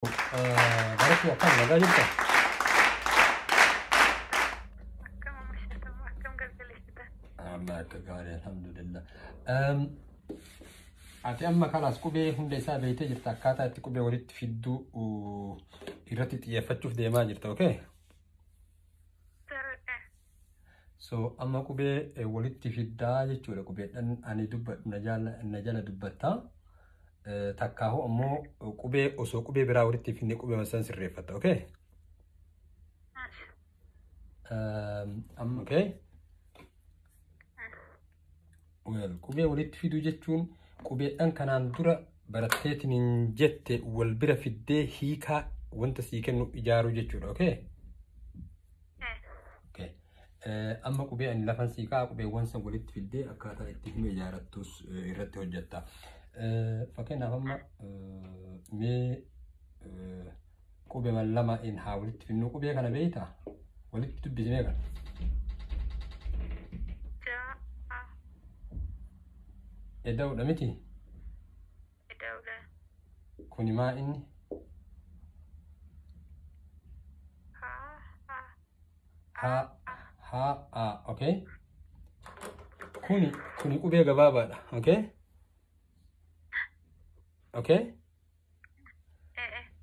Barattu akkam nagaa jirta? Allah akka gaarii alhamdulillah. Ati amma kalaas qubee hunda isaa beektee jirta akkaataa itti qubee walitti fidduu irratti xiyyeeffachuuf deemaa jirta, okay? So amma qubee walitti fiddaa jechuudha. Qubeedhaan ani na jala dubbattaa. Takkaahu ammoo qubee osoo qubee biraa walitti finne qubee san sirreeffatta, okay? Okay? Well, qubee walitti fiduu jechuun qubeedhaan kanaan dura baratteetiin hin jette wal bira fiddee hiikaa wanta sii kennu ijaaruu jechuudha, okay? Okay. Amma qubee ani lafan sii kaa qubeewwan san walitti fiddee akkaataa itti hime ijaarattus irratti hojjetta. Fakkeenyaaf amma mee qubeewwan lama in haa walitti finnu qubee kana beektaa? Walitti dubbisnee kana. Eda'uudha miti? Eda'uudha. Kuni maa inni? Ha, okay? Kuni qubee gabaabaadha, okay? Okay?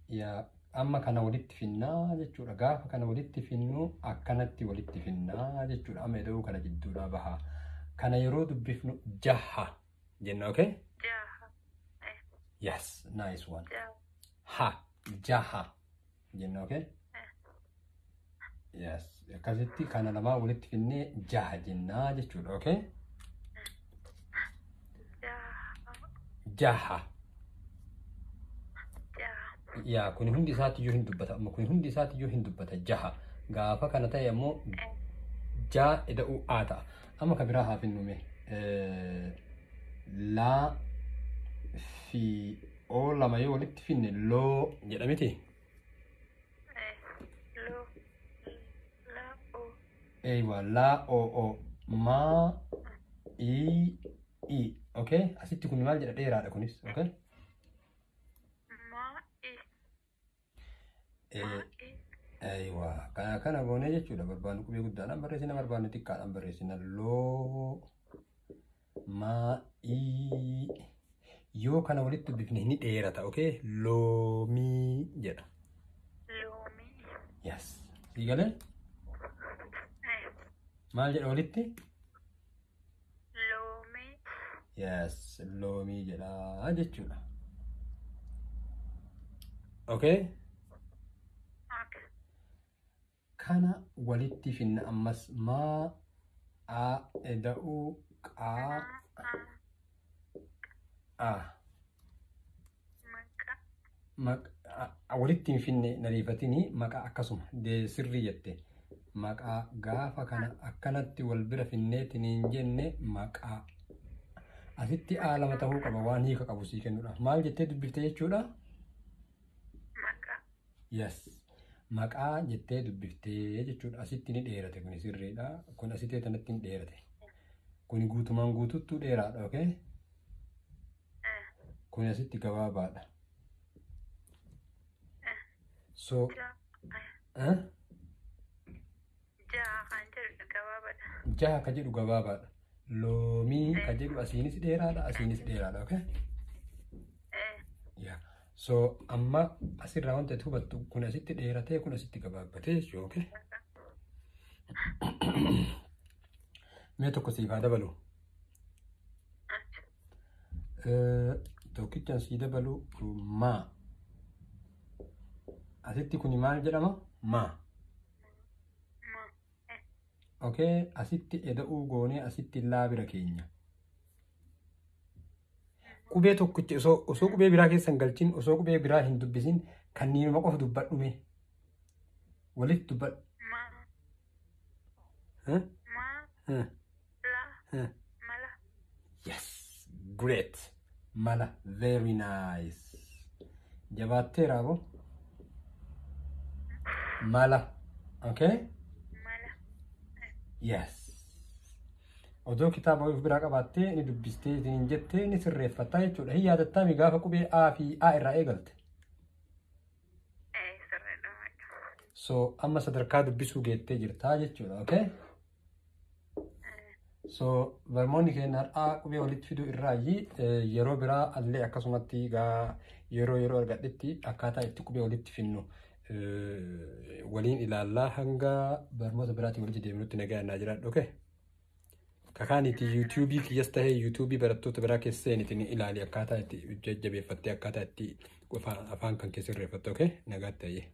Yaa amma kana walitti finnaa jechuudha. Gaafa kana walitti finnu akkanatti walitti finnaa jechuudha. Amma eda'uu kana jidduudhaa bahaa. Kana yeroo dubbifnu jaha jenna, okay? Jaha. Yes, nice one. Ha, jaha jenna, okay? Yes, akkasitti kana lamaa walitti finnee jaha jennaa jechuudha, okay? Jaha. Yaa kuni hundi isaati iyyuu hin dubbata. Amma kuni hundi isaati iyyuu hin dubbata jaha. Gaafa kana ta'e ammoo jaa eda'uu aa ta'a. Amma ka biraa haa finnume. Laa fi oo lama yoo walitti finne loo jedha miti? Eeywa laa oo maa i okay? Asitti kun maal jedha dheeraadha kunis, okay? Eeywa kana goonee jechuudha. Barbaannu qubee guddaadhaan barreessina, barbaannu xiqqaadhaan barreessina. Loo maa i yoo kana walitti dubbifne ni dheerata, okay? Loomii jedha. Loomii. Yes. Sigalee? Maal jedha walitti? Loomii. Yes, loomii jedha jechuudha. Okay? Kana walitti finna ammas maa a eda'uu qaa walitti hin finne nariifatini maqaa akkasuma sirrii jette maqaa gaafa kana akkanatti wal bira finneetiniin jenne maqaa asitti aa lama ta'uu qaba waan hiika qabu sii kennuudha. Maal jettee dubbifte jechuudha? Maqaa. Yes. Maqaa jettee dubbiftee jechuudha. Asitti ni dheerate kuni sirriidha. Kun asitti tanatti ni dheerate. Kuni guutumaan guututtuu dheeraadha, okay? Kuni asitti gabaabaadha. So jaha ka jedhu gabaabaadha. Loomii ka jedhu asiinis dheeraadha, asiinis dheeraadha, okay? Yeah. So amma asirraa wanta itti hubattu kun asitti dheeratee kun asitti gabaabbatee jechuudha, okay? Mee tokko siif haa dabalu. Tokkichaan sii dabalu maa. Asitti kuni maal jedhama? Maa. Okay, asitti eda'uu goonee asitti laa bira keenya. Qubee tokkicha osoo qubee biraa keessan galchin osoo qubee biraa hin dubbisin kanniinuma qofa dubbadhume. Walitti dubbadhu. Mala. Yes, great. Mala, very nice. Jabaatteera abo? Mala, okay? Mala. Yes. Odoo kitaaba of biraa qabaattee ni dubbistee hin jettee ni sirreeffattaa jechuudha. Hin yaadattaami gaafa qubee A fi A irraa eegalte. So amma sadarkaa dubbisuu geettee jirtaa jechuudha. Okay? So barmoonni keenya har'aa qubee walitti fiduu irraayi yeroo biraa allee akkasumatti yeroo argadhetti akkaataa itti qubee walitti finnu waliin ilaallaa hanga barmoota biraatiin walitti deemnutti nagaa naa jiraadhu. Okay? Kakaaniiti YouTube kiyyas tahee YouTube barattoota biraa keessa seenitiin ilaali akkaataa itti jajjabeeffattee akkaataa itti afaan kan keessa irreeffatte. Okay? Nagaatti ta'ee.